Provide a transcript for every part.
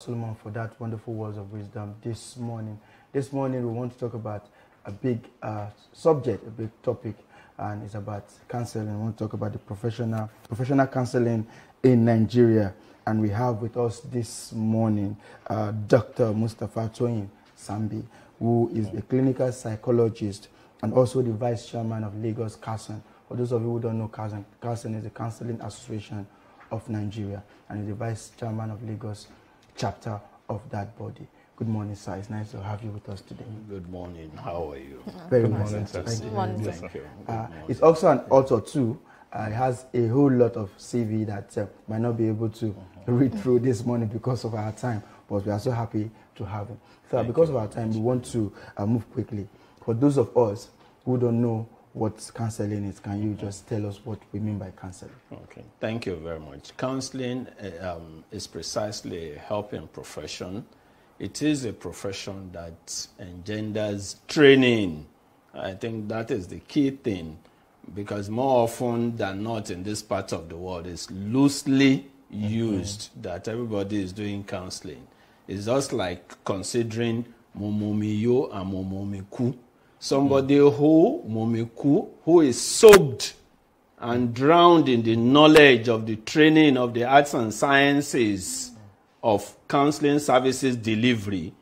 Solomon for that wonderful words of wisdom this morning. This morning we want to talk about a big subject, a big topic, and it's about counseling. We want to talk about the professional counseling in Nigeria. And we have with us this morning Dr. Mustapha Toyin Sambi, who is a clinical psychologist and also the vice chairman of Lagos Counselling. For those of you who don't know, Counselling is the Counseling Association of Nigeria and is the vice chairman of Lagos chapter of that body. Good morning, sir. It's nice to have you with us today. Good morning. How are you? Very Good nice. morning, sir. Thank you. Thank you. It's also an author too. It has a whole lot of CV that might not be able to read through this morning because of our time, but we are so happy to have him. So because of our time, we want to move quickly. For those of us who don't know what counseling is, can you just tell us what we mean by counseling? Okay. Thank you very much. Counseling is precisely a helping profession. It is a profession that engenders training. I think that is the key thing, because more often than not in this part of the world, it's loosely used that everybody is doing counseling. It's just like considering momomiyo and momomiku. Somebody who is soaked and drowned in the knowledge of the training of the arts and sciences of counseling services delivery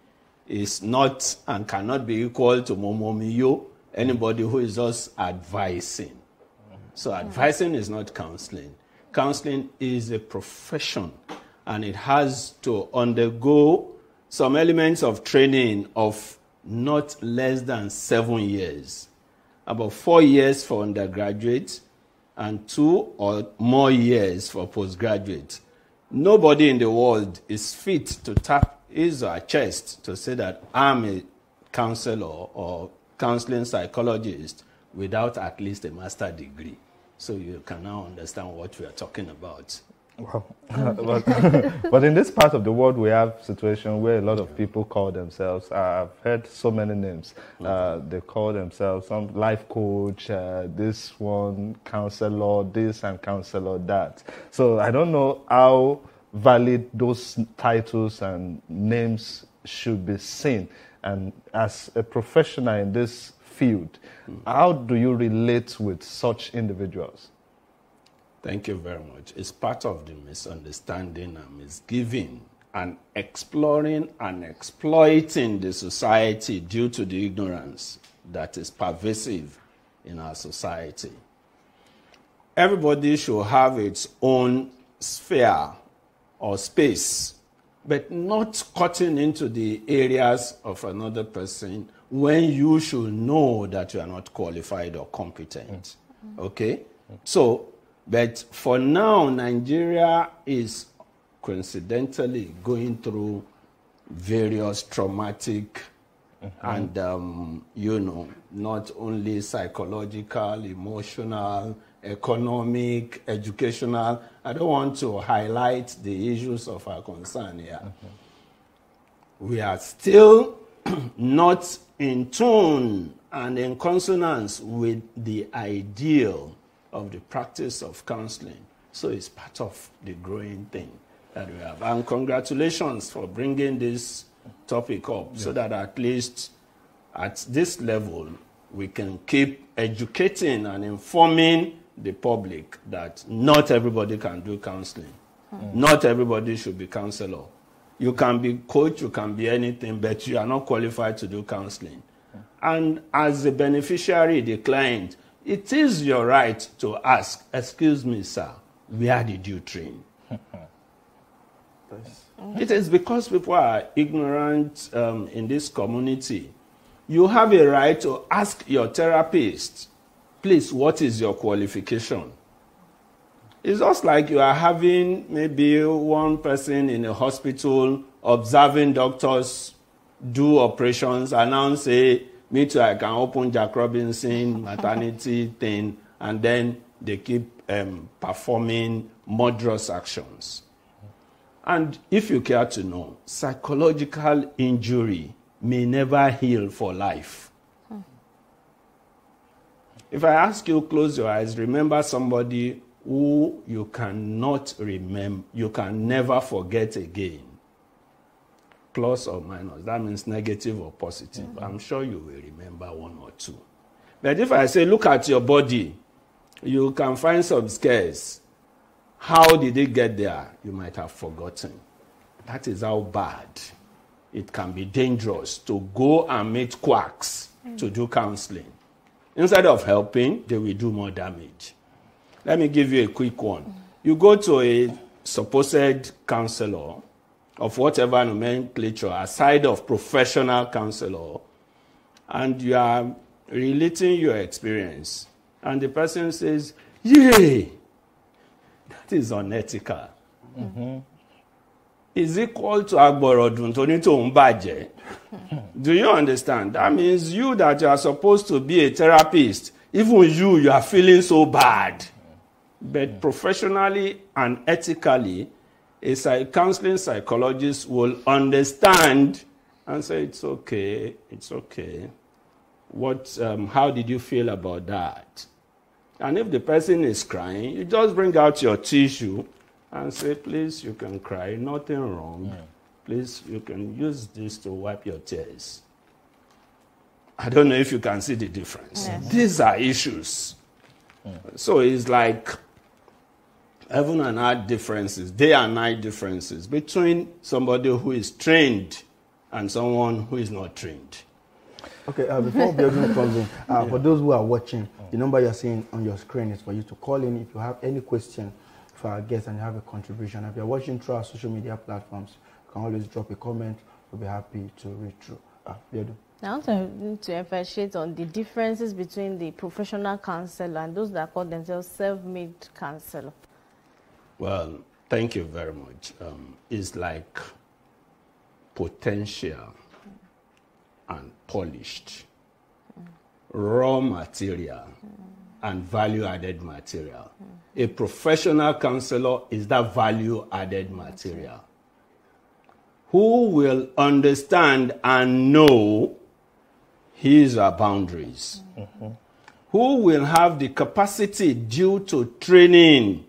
is not and cannot be equal to momomiyo, anybody who is just advising. So advising is not counseling. Counseling is a profession, and it has to undergo some elements of training of not less than 7 years. About 4 years for undergraduates and 2 or more years for postgraduates. Nobody in the world is fit to tap his or her chest to say that I'm a counselor or counseling psychologist without at least a master's degree. So you can now understand what we are talking about. Wow. But in this part of the world, we have situations where a lot of people call themselves, I've heard so many names, they call themselves some life coach, this one, counselor this and counselor that. So I don't know how valid those titles and names should be seen. And as a professional in this field, how do you relate with such individuals? Thank you very much. It's part of the misunderstanding and misgiving and exploring and exploiting the society due to the ignorance that is pervasive in our society. Everybody should have its own sphere or space, but not cutting into the areas of another person when you should know that you are not qualified or competent. Okay? So, but for now, Nigeria is coincidentally going through various traumatic and, not only psychological, emotional, economic, educational. I don't want to highlight the issues of our concern here. We are still not in tune and in consonance with the ideal of the practice of counseling. So it's part of the growing thing that we have. And congratulations for bringing this topic up, so that at least at this level we can keep educating and informing the public that not everybody can do counseling. Not everybody should be counselor. You can be coach, you can be anything, but you are not qualified to do counseling. And as the beneficiary, the client, it is your right to ask, excuse me, sir, where did you train? It is because people are ignorant in this community. You have a right to ask your therapist, please, what is your qualification? It's just like you are having maybe one person in a hospital observing doctors do operations and now say, me too, I can open Jack Robinson maternity thing, and then they keep performing murderous actions. And if you care to know, psychological injury may never heal for life. If I ask you, close your eyes, remember somebody who you cannot remember, you can never forget again. plus or minus. That means negative or positive. I'm sure you will remember one or two. But if I say, look at your body, you can find some scars. How did it get there? You might have forgotten. That is how bad it can be dangerous to go and meet quacks to do counseling. Instead of helping, they will do more damage. Let me give you a quick one. You go to a supposed counselor of whatever nomenclature, aside of professional counselor, and you are relating your experience, and the person says, yay, that is unethical. Is equal to agborodun to umbaje. Do you understand? That means you that you are supposed to be a therapist, even you are feeling so bad. But professionally and ethically, a counseling psychologist will understand and say, it's okay. How did you feel about that? And if the person is crying, you just bring out your tissue and say, please, you can cry, nothing wrong. Please, you can use this to wipe your tears. I don't know if you can see the difference. Yes. These are issues. So it's like heaven and earth differences, day and night differences between somebody who is trained and someone who is not trained. Okay, before Biodun comes in, for those who are watching, the number you're seeing on your screen is for you to call in if you have any question for our guests and you have a contribution. If you're watching through our social media platforms, you can always drop a comment. We'll be happy to read through. Biodun. I also need to emphasize on the differences between the professional counselor and those that call themselves self-made counselor. Well, thank you very much. It's like potential and polished, raw material and value-added material. A professional counselor is that value-added material who will understand and know his boundaries, who will have the capacity due to training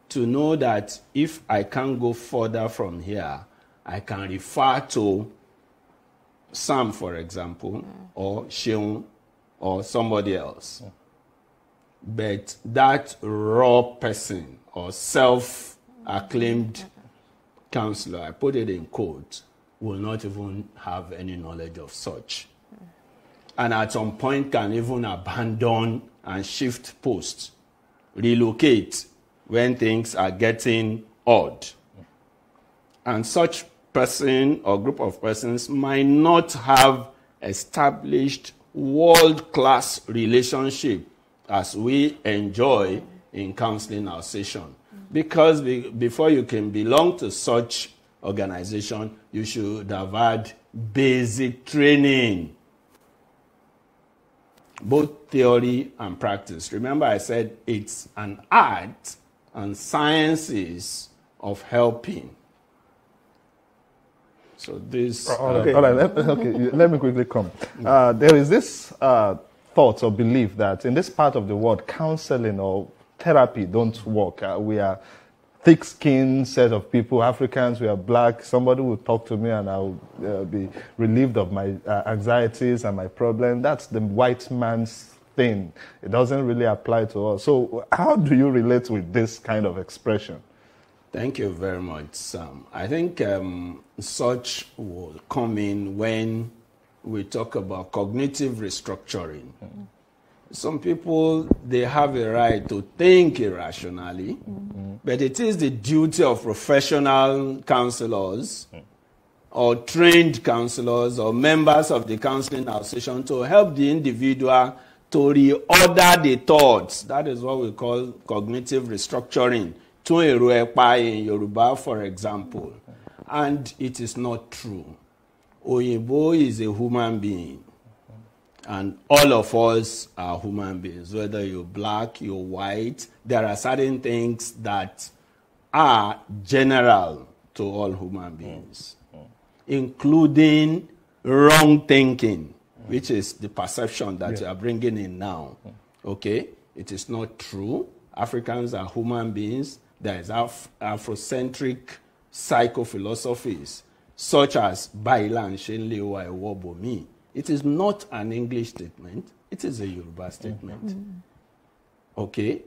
to know that if I can't go further from here, I can refer to Sam, for example, or Sheung, or somebody else. But that raw person or self-acclaimed counselor, I put it in quotes, will not even have any knowledge of such. And at some point can even abandon and shift posts, relocate when things are getting odd. And such person or group of persons might not have established world-class relationship as we enjoy in counseling our session. Because before you can belong to such organization, you should have had basic training, both theory and practice. Remember I said it's an art and sciences of helping. So this... All right. Let me quickly come. There is this thought or belief that in this part of the world, counseling or therapy don't work. We are thick-skinned set of people, Africans, we are black. Somebody will talk to me and I'll be relieved of my anxieties and my problem. That's the white man's thing. It doesn't really apply to us. So how do you relate with this kind of expression? Thank you very much, Sam. I think such will come in when we talk about cognitive restructuring. Some people, they have a right to think irrationally, but it is the duty of professional counselors or trained counselors or members of the counseling association to help the individual to reorder the thoughts. That is what we call cognitive restructuring. In Yoruba, for example. And it is not true. Oyinbo is a human being. And all of us are human beings, whether you're black, you're white. There are certain things that are general to all human beings, including wrong thinking, which is the perception that you are bringing in now. Okay? It is not true. Africans are human beings. There is Afrocentric psychophilosophies such as Bailan Shenle wa Iwobomi. It is not an English statement. It is a Yoruba statement. Okay?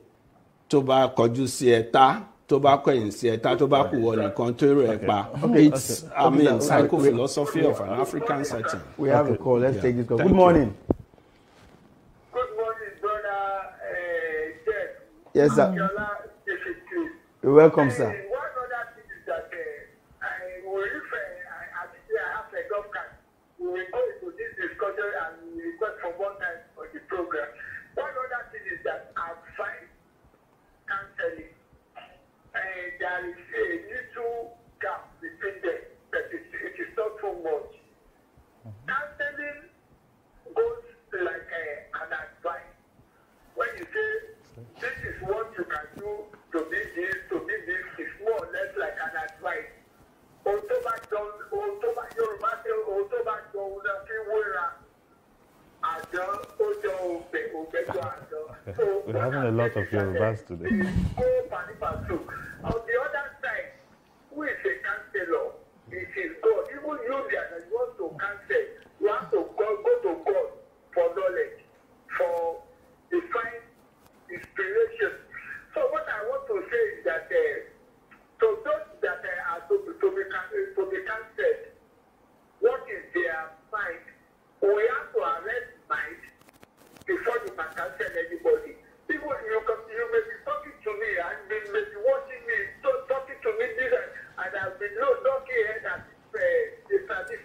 Tó bá kọjú sí ẹ̀ta, tó bá kọ̀yìn sí ẹ̀ta, tó bá kù wọ nìkan tó rẹ̀ pa. It's, I mean, psychophilosophy of an African setting. We have a call. Let's take this call. Good morning. Good morning, brother Jeff. Yes, sir. You're welcome, sir. One other thing is that I have a golf card. We will go into this discussion and we request for one time for the program. One other thing is that I find counseling. There is a little gap between them, but it is not so much. Counseling goes like an advice. When you say, this is what you can do to be this, it's more or less like an advice. We're having a lot of Yorubas today. On the other side, who is a counselor? It is God. Even you that want to counsel, you have to go to God for knowledge, for divine inspiration. So what I want to say is that to those that are to be counseled, what is their mind? We have to arrest mind before you can counsel anybody. People, you may be talking to me and may be watching me, talking to me this and I've been lucky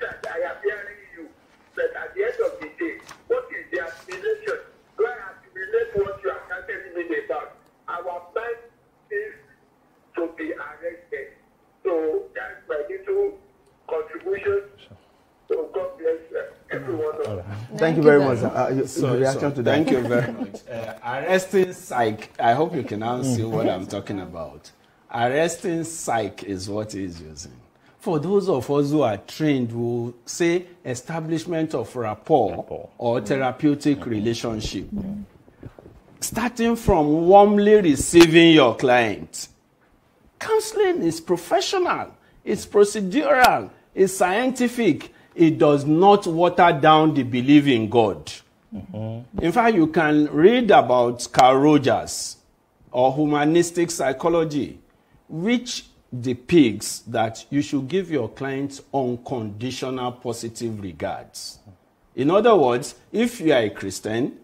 that I am hearing you. But at the end of the day, what is the aspiration? Do I assimilate what you are counseling me about? Our mind is to be arrested. So that's my little contribution. So God bless everyone. Thank you very much. Your reaction to that. Thank you very much. Arresting psych. I hope you can now see what I'm talking about. Arresting psych is what he's using. For those of us who are trained, we will say establishment of rapport or therapeutic relationship. Starting from warmly receiving your client. Counseling is professional, it's procedural, it's scientific. It does not water down the belief in God. In fact, you can read about Carl Rogers or humanistic psychology, which depicts that you should give your clients unconditional positive regards. In other words, if you are a Christian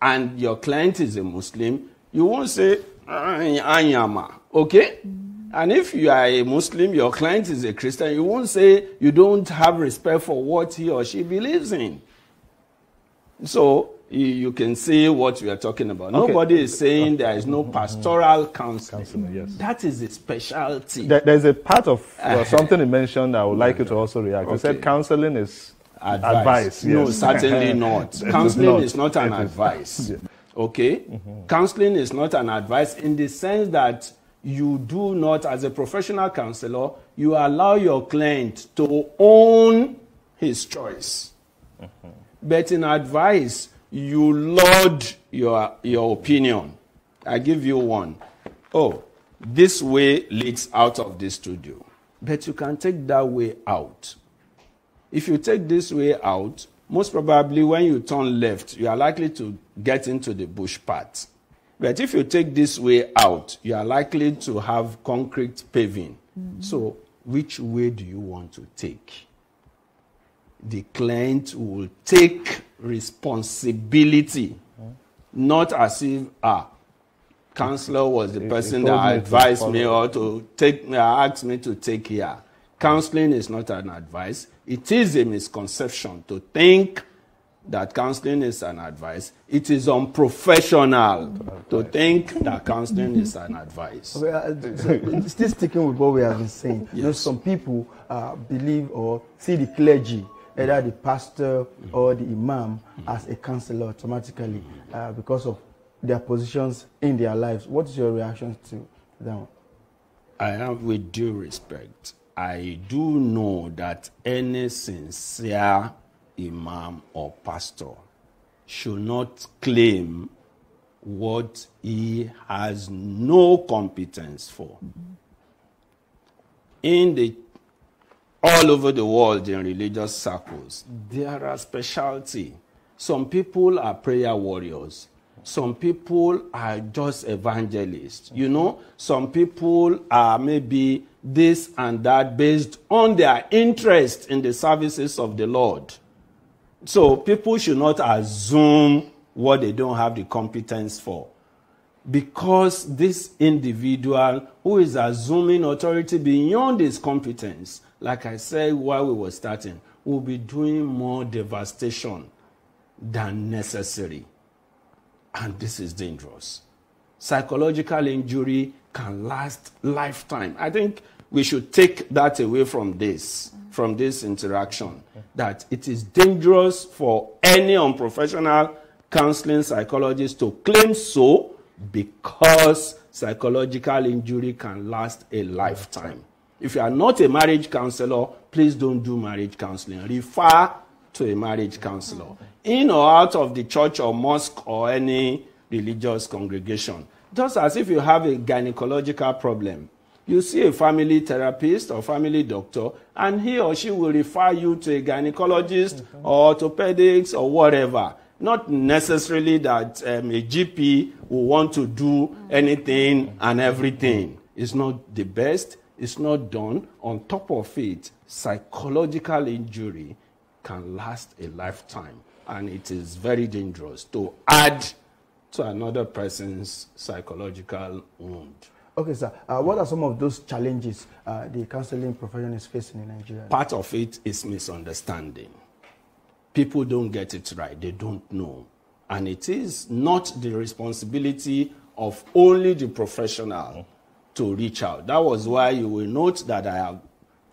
and your client is a Muslim, you won't say, Anyama, okay? And if you are a Muslim, your client is a Christian, you won't say you don't have respect for what he or she believes in. So you can see what we are talking about. Okay. Nobody is saying there is no pastoral counseling. Yes. That is a specialty. There's a part of something you mentioned I would like you to also react. You said counseling is advice. No, yes. Certainly not. Counseling is not an advice. Okay? Counseling is not an advice in the sense that you do not, as a professional counselor, you allow your client to own his choice. But in advice, you laud your opinion. I give you one. Oh, this way leads out of this studio. But you can take that way out. If you take this way out, most probably when you turn left, you are likely to get into the bush path. But if you take this way out, you are likely to have concrete paving. So which way do you want to take? The client will take responsibility, not as if, counselor was the person that advised me or to asked me to take care. Counseling is not an advice. It is a misconception to think that counseling is an advice. It is unprofessional to think that counseling is an advice. Okay, still sticking with what we have been saying. Yes. You know, some people believe or see the clergy, either the pastor or the imam, as a counselor automatically because of their positions in their lives. What is your reaction to that one? I have, with due respect, I do know that any sincere imam or pastor should not claim what he has no competence for. In the all over the world in religious circles, there are specialty. Some people are prayer warriors. Some people are just evangelists. You know, some people are maybe this and that based on their interest in the services of the Lord. So people should not assume what they don't have the competence for. Because this individual who is assuming authority beyond his competence, like I said while we were starting, will be doing more devastation than necessary. And this is dangerous. Psychological injury can last lifetime. I think we should take that away from this interaction, that it is dangerous for any unprofessional counseling psychologist to claim so, because psychological injury can last a lifetime. If you are not a marriage counselor, please don't do marriage counseling. Refer to a marriage counselor, in or out of the church or mosque or any religious congregation. Just as if you have a gynecological problem, you see a family therapist or family doctor, and he or she will refer you to a gynecologist or orthopedics or whatever. Not necessarily that a GP will want to do anything and everything. It's not the best. It's not done. On top of it, psychological injury can last a lifetime. And it is very dangerous to add to another person's psychological wound. Okay, sir. What are some of those challenges the counseling profession is facing in Nigeria? Part of it is misunderstanding. People don't get it right. They don't know. And it is not the responsibility of only the professional to reach out. That was why you will note that I have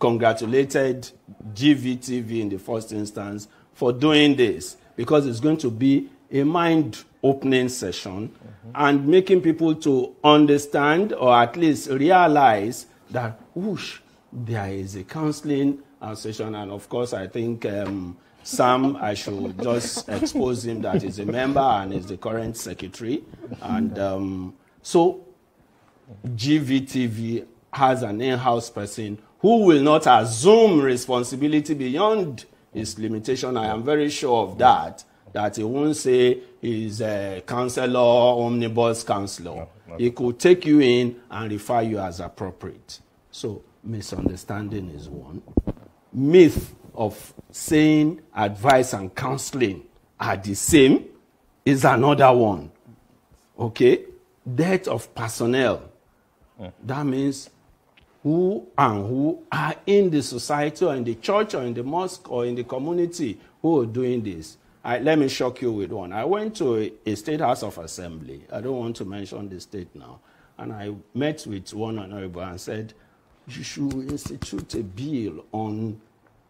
congratulated GVTV in the first instance for doing this, because it's going to be a mind-opening session and making people to understand, or at least realize, that whoosh, there is a counseling session. And of course, I think Sam, I should just expose him that he's a member and is the current secretary. And so GVTV has an in-house person who will not assume responsibility beyond his limitation. I am very sure of that he won't say he's a counselor, omnibus counselor. No. He could take you in and refer you as appropriate. So misunderstanding is one. Myth of saying advice and counseling are the same is another one. Okay? Death of personnel. That means who are in the society or in the church or in the mosque or in the community who are doing this. Let me shock you with one. I went to a state house of assembly. I don't want to mention the state now. And I met with one honorable and said, you should institute a bill on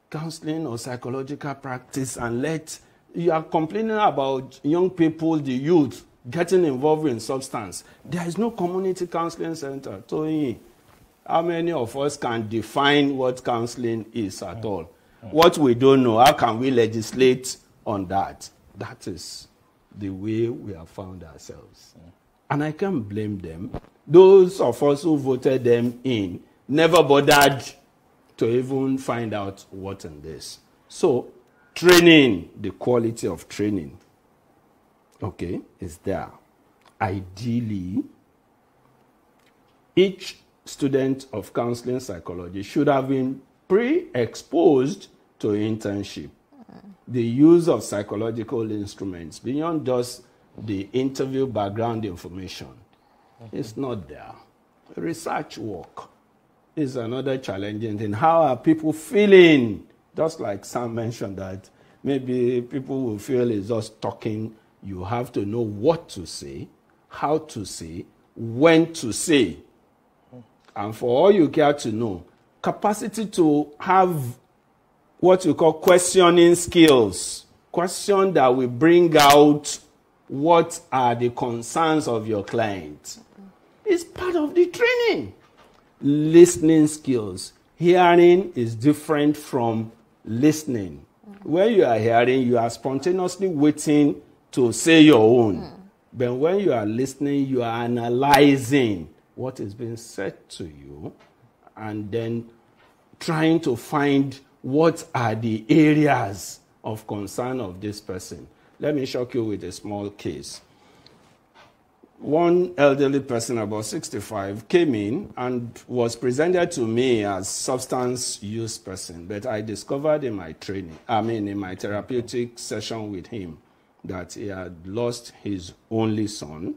counseling or psychological practice, and you are complaining about young people, the youth, getting involved in substance. There is no community counseling center. How many of us can define what counseling is at all? What we don't know, how can we legislate on that? That is the way we have found ourselves. And I can't blame them. Those of us who voted them in never bothered to even find out what in this. So, training, the quality of training, okay, is there. Ideally, each student of counseling psychology should have been pre-exposed to internship. The use of psychological instruments beyond just the interview background information is not there. Research work is another challenging thing. How are people feeling? Just like Sam mentioned, that maybe people will feel it's just talking. You have to know what to say, how to say, when to say. And for all you care to know, capacity to have what we call questioning skills. Question that will bring out what are the concerns of your client. It's part of the training. Listening skills. Hearing is different from listening. When you are hearing, you are spontaneously waiting to say your own. But when you are listening, you are analyzing what is being said to you and then trying to find what are the areas of concern of this person. Let me shock you with a small case. One elderly person, about 65, came in and was presented to me as substance use person. But I discovered in my in my therapeutic session with him, that he had lost his only son,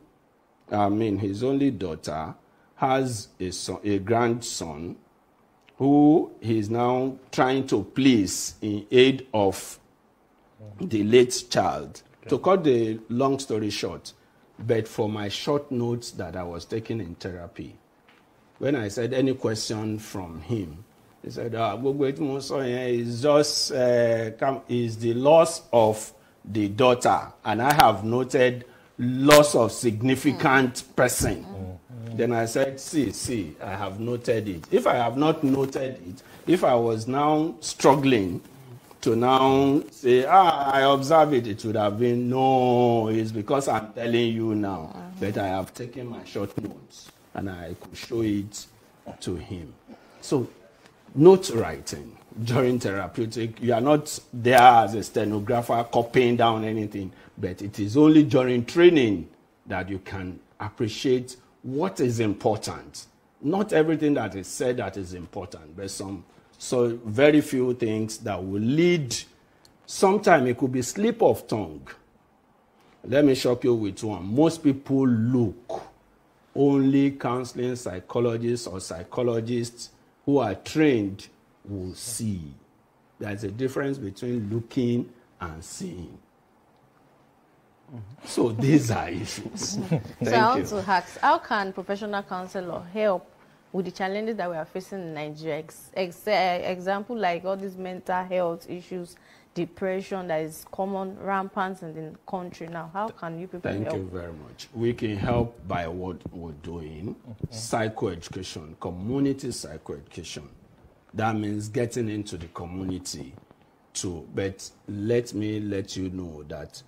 his only daughter, has a grandson who he is now trying to please in aid of the late child. Okay. To cut the long story short, but for my short notes that I was taking in therapy, when I said any question from him, he said, it's just is the loss of the daughter, and I have noted loss of significant person. Then I said, see, I have noted it. If I have not noted it, if I was now struggling to now say, I observe it, it would have been, no, it's because I'm telling you now. But I have taken my short notes and I could show it to him. So, note writing during therapeutic, you are not there as a stenographer copying down anything, but it is only during training that you can appreciate what is important. Not everything that is said that is important, but so very few things that will lead. Sometimes it could be slip of tongue. Let me shock you with one. Most people look. Only counseling psychologists or psychologists who are trained will see. There's a difference between looking and seeing. So these are issues. So I want to ask, how can professional counselor help with the challenges that we are facing in Nigeria? Example like all these mental health issues, depression that is common, rampant in the country now. How can you people help? Thank you very much. We can help by what we're doing. Psychoeducation, community psychoeducation. That means getting into the community too. But let me let you know that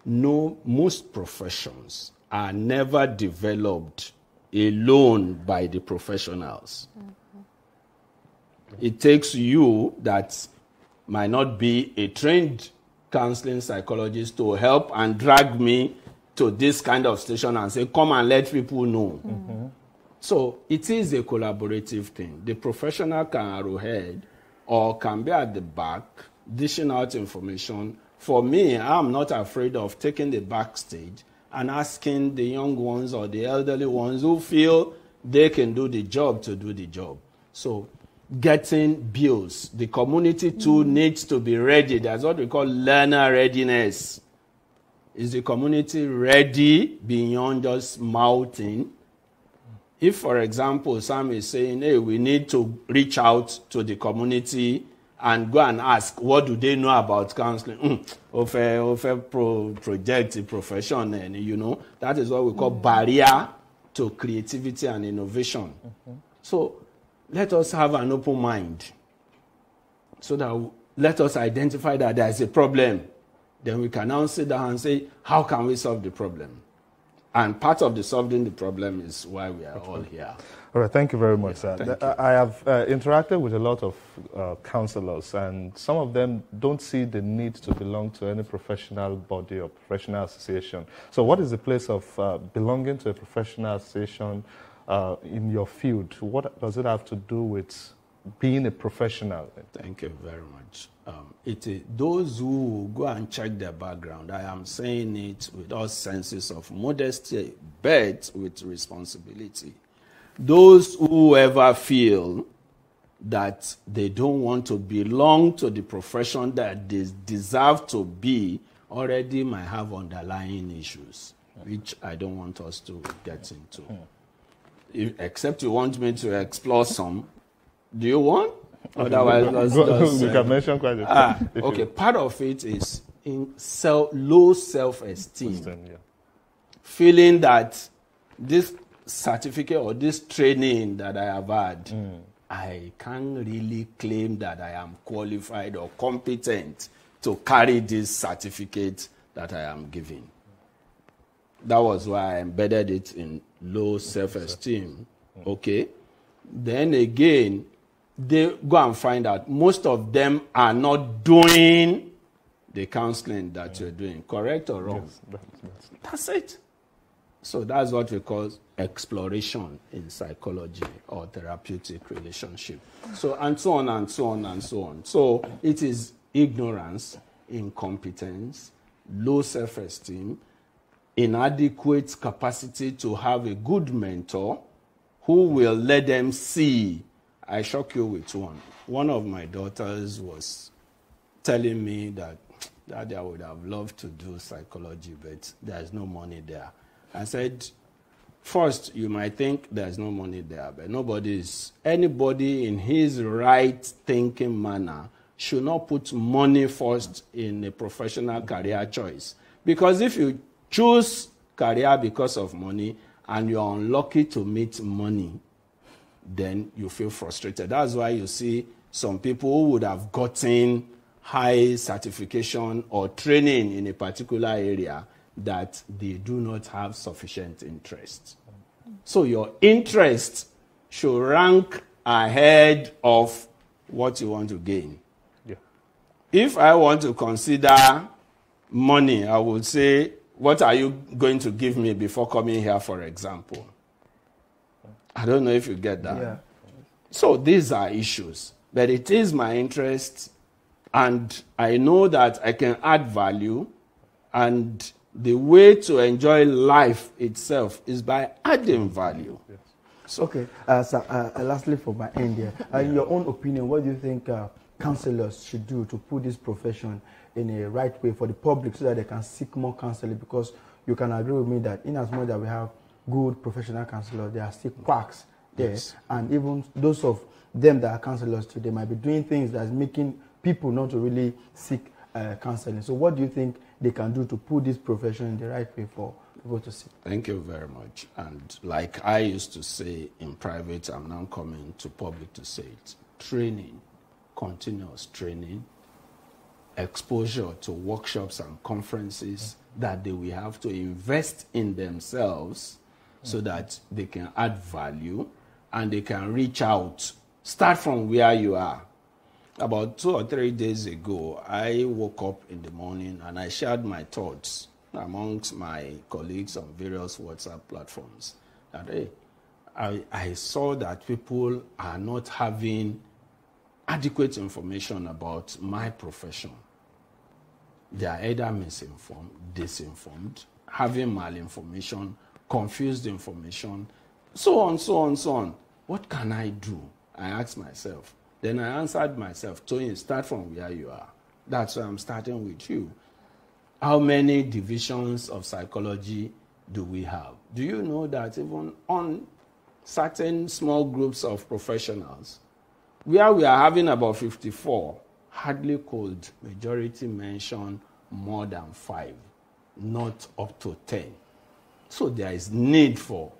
most professions are never developed alone by the professionals. It takes you that might not be a trained counseling psychologist to help and drag me to this kind of station and say, come and let people know. So it is a collaborative thing. The professional can arrowhead or can be at the back, dishing out information. For me, I'm not afraid of taking the backstage and asking the young ones or the elderly ones who feel they can do the job to do the job. So getting bills. The community too needs to be ready. That's what we call learner readiness. Is the community ready beyond just mouthing? If, for example, Sam is saying, hey, we need to reach out to the community and go and ask, what do they know about counseling? Project, profession, and that is what we call barrier to creativity and innovation. So let us have an open mind so that let us identify that there is a problem. Then we can now sit down and say, how can we solve the problem? And part of the solving the problem is why we are all here. All right, thank you very much, sir. Thank you. I have interacted with a lot of counselors, and some of them don't see the need to belong to any professional body or professional association. So what is the place of belonging to a professional association in your field? What does it have to do with being a professional? Thank you very much. Those who go and check their background, I am saying it with all senses of modesty, but with responsibility. Those who ever feel that they don't want to belong to the profession that they deserve to be already might have underlying issues, which I don't want us to get into. Except you want me to explore some. Do you want? Otherwise, we can mention quite a few. Okay, part of it is in low self-esteem. Feeling that this certificate or this training that I have had, I can't really claim that I am qualified or competent to carry this certificate that I am giving. That was why I embedded it in low self-esteem. Okay? Then again, they go and find out most of them are not doing the counseling that you're doing. Correct or wrong? Yes, That's it. So that's what we call exploration in psychology or therapeutic relationship. So, and so on and so on and so on. So it is ignorance, incompetence, low self-esteem, inadequate capacity to have a good mentor who will let them see. I shock you with one. One of my daughters was telling me that, Daddy, I would have loved to do psychology, but there's no money there. I said, first, you might think there's no money there, but anybody in his right thinking manner should not put money first in a professional career choice. Because if you choose career because of money and you're unlucky to meet money, then you feel frustrated. That's why you see some people who would have gotten high certification or training in a particular area that they do not have sufficient interest. So your interest should rank ahead of what you want to gain. Yeah. If I want to consider money, I would say, what are you going to give me before coming here, for example? I don't know if you get that. Yeah. So these are issues. But it is my interest, and I know that I can add value, and the way to enjoy life itself is by adding value. Yes. So, Okay, lastly for my end here, in your own opinion, what do you think counselors should do to put this profession in a right way for the public so that they can seek more counseling? Because you can agree with me that in as much that we have good professional counselors, there are still quacks there. Yes. And even those of them that are counselors today might be doing things that's making people not to really seek counseling. So what do you think they can do to put this profession in the right way for people to see? thank you very much. And like I used to say in private, I'm now coming to public to say it. Training, continuous training, exposure to workshops and conferences that they will have to invest in themselves so that they can add value and they can reach out. Start from where you are. About 2 or 3 days ago, I woke up in the morning and I shared my thoughts amongst my colleagues on various WhatsApp platforms. That, hey, I saw that people are not having adequate information about my profession. They are either misinformed, disinformed, having malinformation, confused information, so on, so on, so on. What can I do? I asked myself. Then I answered myself, Tony, start from where you are. That's why I'm starting with you. How many divisions of psychology do we have? Do you know that even on certain small groups of professionals, where we are having about 54, hardly could majority mention more than 5, not up to 10. So there is need for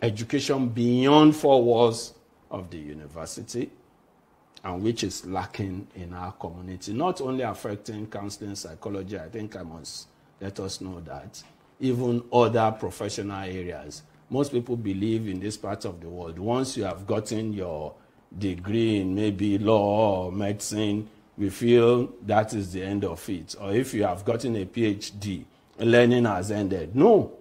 education beyond 4 walls of the university, and which is lacking in our community, not only affecting counseling psychology. I think I must let us know that even other professional areas. Most people believe in this part of the world, once you have gotten your degree in maybe law or medicine, we feel that is the end of it. Or if you have gotten a PhD, learning has ended. No.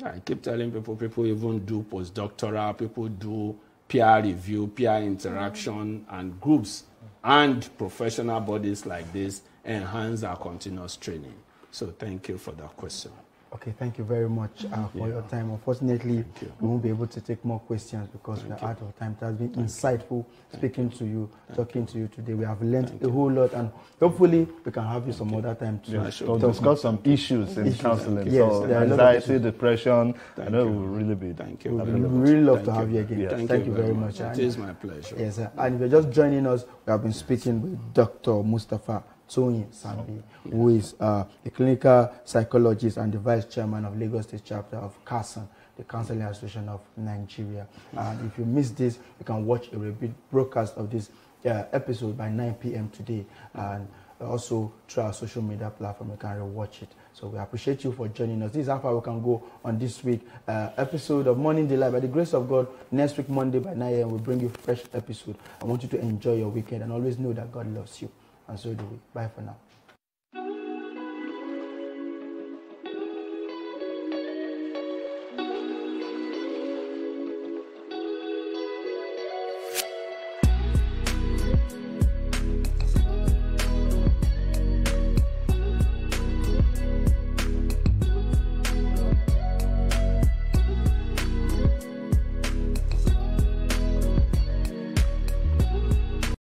I keep telling people even do postdoctoral, people do peer review, peer interaction, and groups and professional bodies like this enhance our continuous training. So thank you for that question. Okay, thank you very much for your time. Unfortunately, we won't be able to take more questions because we are out of time. It has been insightful speaking to you, talking to you today. We have learned a whole lot, and hopefully we can have you some other time to discuss some issues in counseling. Yes, so there are a lot of anxiety, issues. depression, I know it will really be. Thank you. We would really love to have you again. Yeah. Thank you very much. It is my pleasure. Yes, sir. And if you're just joining us, we have been speaking with Dr. Mustafa Tony Sambi, who is a clinical psychologist and the vice chairman of Lagos State chapter of CASN, the Counseling Association of Nigeria. And if you missed this, you can watch a repeat broadcast of this episode by 9 p.m. today, and also through our social media platform, you can rewatch it. So we appreciate you for joining us. This is how far we can go on this week episode of Morning Delight. By the grace of God, next week, Monday by 9 a.m., we'll bring you a fresh episode. I want you to enjoy your weekend and always know that God loves you. And so do we. Bye for now.